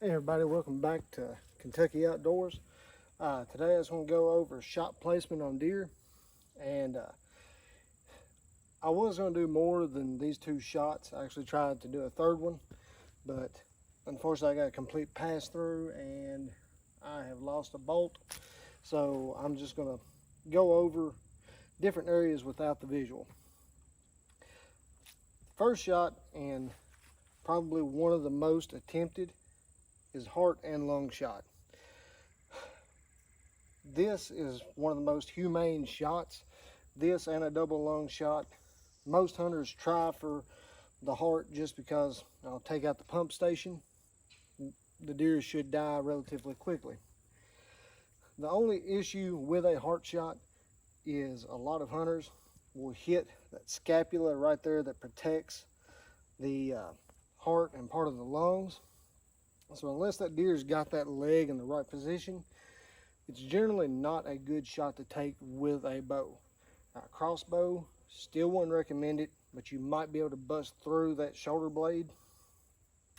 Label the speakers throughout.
Speaker 1: Hey everybody, welcome back to Kentucky Outdoors. Today I just want to go over shot placement on deer, and I was going to do more than these two shots. I actually tried to do a third one, but unfortunately I got a complete pass through and I have lost a bolt. So I'm just going to go over different areas without the visual. First shot, and probably one of the most attempted, is heart and lung shot. This is one of the most humane shots. This and a double lung shot. Most hunters try for the heart just because I'll take out the pump station. The deer should die relatively quickly. The only issue with a heart shot is a lot of hunters will hit that scapula right there that protects the heart and part of the lungs. So unless that deer's got that leg in the right position, it's generally not a good shot to take with a bow. Crossbow, still wouldn't recommend it, but you might be able to bust through that shoulder blade.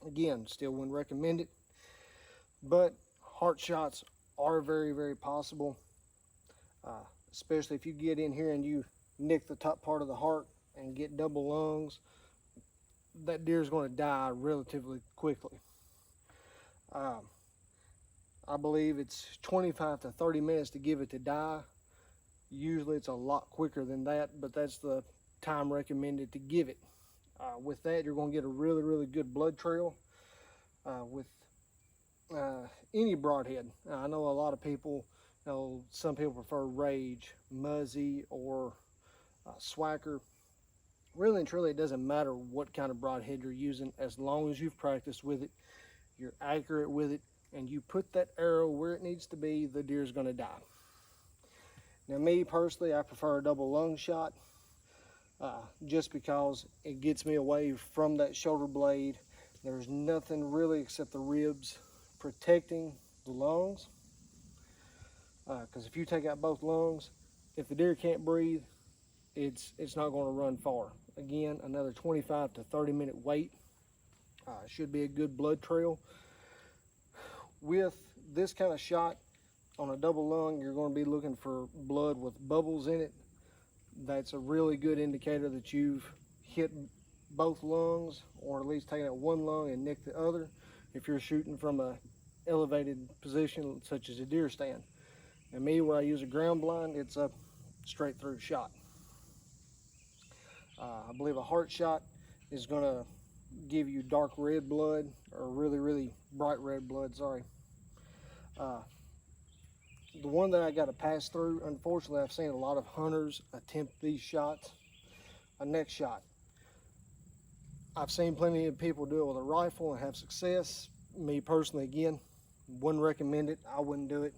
Speaker 1: Again, still wouldn't recommend it. But heart shots are very, very possible, especially if you get in here and you nick the top part of the heart and get double lungs. That deer is going to die relatively quickly. I believe it's 25 to 30 minutes to give it to die. Usually it's a lot quicker than that, but that's the time recommended to give it. With that, you're going to get a really, really good blood trail with any broadhead. I know a lot of people, some people prefer Rage, Muzzy, or Swacker. Really and truly, it doesn't matter what kind of broadhead you're using, as long as you've practiced with it, you're accurate with it, and you put that arrow where it needs to be, the deer's going to die. Now, me personally, I prefer a double lung shot just because it gets me away from that shoulder blade. There's nothing really except the ribs protecting the lungs, because if you take out both lungs, if the deer can't breathe, it's not going to run far. Again, another 25 to 30 minute wait. Should be a good blood trail. With this kind of shot on a double lung, you're going to be looking for blood with bubbles in it. That's a really good indicator that you've hit both lungs, or at least taken out one lung and nicked the other, if you're shooting from a elevated position such as a deer stand. And me, where I use a ground blind, it's a straight through shot. I believe a heart shot is going to give you dark red blood, or really, really bright red blood, sorry. The one that I got to pass through, unfortunately, I've seen a lot of hunters attempt these shots. A neck shot. I've seen plenty of people do it with a rifle and have success. Me personally, again, wouldn't recommend it. I wouldn't do it.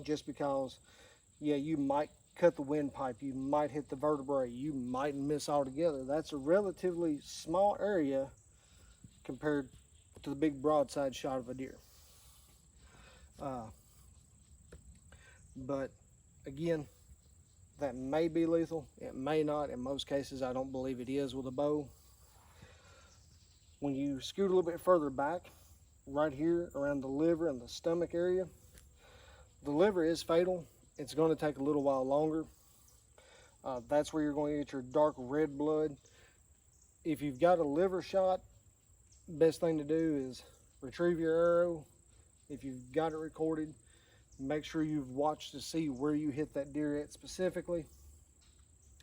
Speaker 1: Just because, yeah, you might cut the windpipe, you might hit the vertebrae, you might miss altogether. That's a relatively small area compared to the big broadside shot of a deer. But again, that may be lethal, it may not. In most cases, I don't believe it is with a bow. When you scoot a little bit further back, right here around the liver and the stomach area, the liver is fatal. It's going to take a little while longer. That's where you're going to get your dark red blood. If you've got a liver shot, best thing to do is retrieve your arrow. If you've got it recorded, make sure you've watched to see where you hit that deer at specifically,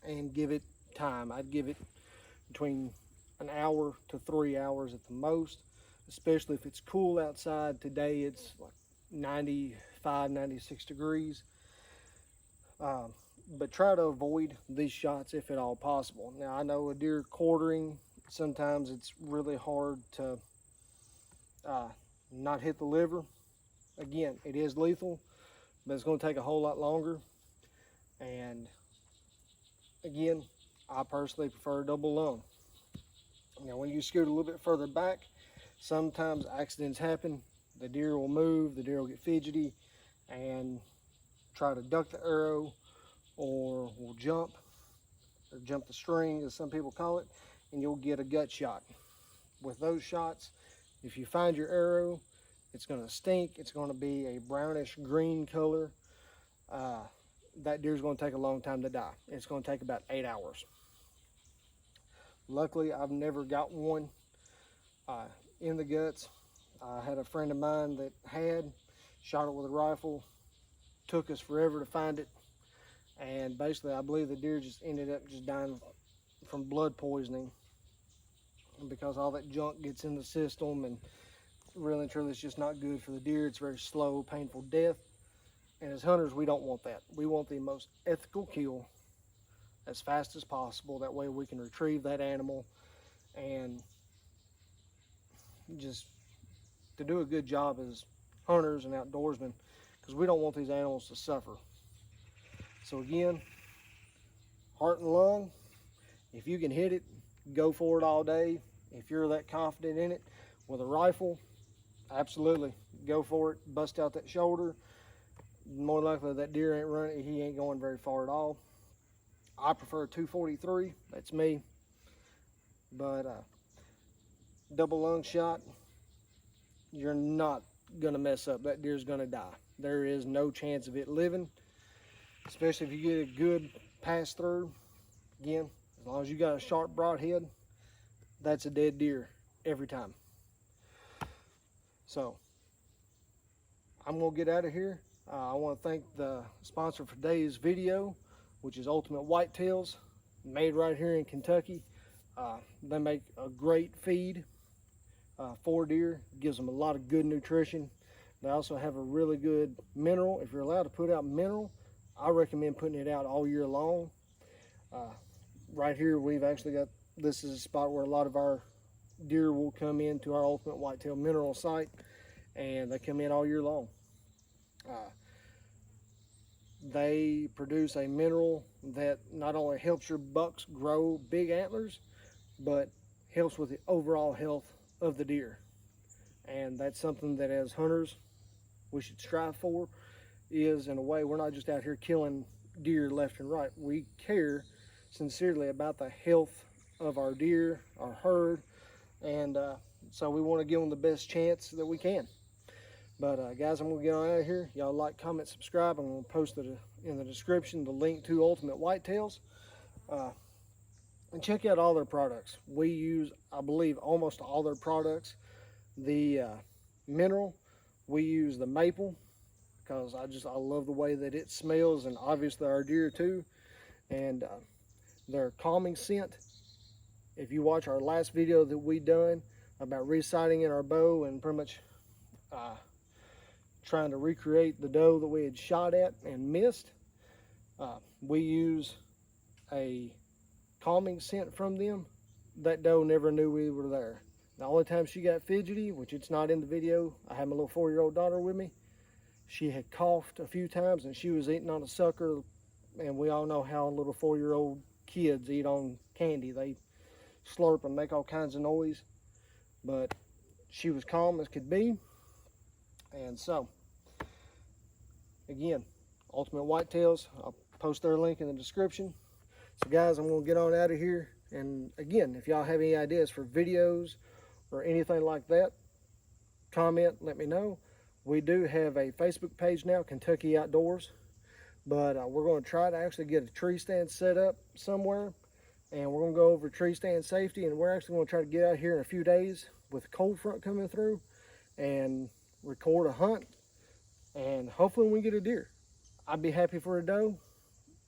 Speaker 1: and give it time. I'd give it between an hour to 3 hours at the most, especially if it's cool outside. Today it's like 95, 96 degrees. But try to avoid these shots if at all possible. Now, I know a deer quartering, sometimes it's really hard to not hit the liver. Again, it is lethal, but it's going to take a whole lot longer. And again, I personally prefer double lung. Now, when you scoot a little bit further back, sometimes accidents happen. The deer will move, the deer will get fidgety and try to duck the arrow, or will jump, or jump the string as some people call it, and you'll get a gut shot. With those shots, If you find your arrow, it's going to stink. It's going to be a brownish green color. That deer is going to take a long time to die. It's going to take about 8 hours. Luckily, I've never got one in the guts. I had a friend of mine that had shot it with a rifle. Took us forever to find it, and basically I believe the deer just ended up just dying from blood poisoning, because all that junk gets in the system, and really and truly it's just not good for the deer. It's very slow, painful death, and as hunters we don't want that. We want the most ethical kill as fast as possible. That way we can retrieve that animal and just to do a good job as hunters and outdoorsmen, because we don't want these animals to suffer. So again, heart and lung, if you can hit it, go for it all day. If you're that confident in it with a rifle, absolutely go for it. Bust out that shoulder. More likely that deer ain't running, he ain't going very far at all. I prefer 243, that's me. But double lung shot, you're not gonna mess up. That deer's gonna die. There is no chance of it living, especially if you get a good pass through. Again, as long as you got a sharp broadhead, that's a dead deer every time. So I'm gonna get out of here. I want to thank the sponsor for today's video, which is Ultimate Whitetails, made right here in Kentucky. They make a great feed for deer. Gives them a lot of good nutrition. They also have a really good mineral. If you're allowed to put out mineral, I recommend putting it out all year long. Right here, we've actually got, this is a spot where a lot of our deer will come into our Ultimate Whitetail mineral site, and they come in all year long. They produce a mineral that not only helps your bucks grow big antlers, but helps with the overall health of the deer. And that's something that as hunters we should strive for, is in a way we're not just out here killing deer left and right. We care sincerely about the health of our deer, our herd, and so we want to give them the best chance that we can. But guys, I'm gonna get on out of here. Y'all like, comment, subscribe. I'm gonna post it in the description, the link to Ultimate Whitetails, and check out all their products. We use, I believe, almost all their products. The mineral, we use the maple, because I love the way that it smells, and obviously our deer too. And their calming scent, if you watch our last video that we done about resighting in our bow and pretty much trying to recreate the doe that we had shot at and missed, we use a calming scent from them. That doe never knew we were there. The only time she got fidgety, which it's not in the video, I had my little 4-year-old daughter with me. She had coughed a few times and she was eating on a sucker, and we all know how little 4-year-old kids eat on candy. They slurp and make all kinds of noise, but she was calm as could be. And so again, Ultimate Whitetails, I'll post their link in the description. So guys, I'm gonna get on out of here. And again, if y'all have any ideas for videos or anything like that, comment, let me know. We do have a Facebook page now, Kentucky Outdoors, but we're going to try to actually get a tree stand set up somewhere, and we're going to go over tree stand safety, and we're actually going to try to get out here in a few days with a cold front coming through and record a hunt, and hopefully we get a deer. I'd be happy for a doe.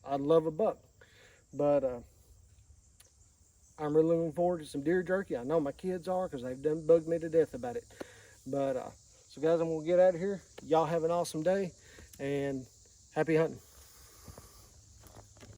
Speaker 1: I'd love a buck, but I'm really looking forward to some deer jerky. I know my kids are, because they've done bugged me to death about it. But so guys, I'm gonna get out of here. Y'all have an awesome day, and happy hunting.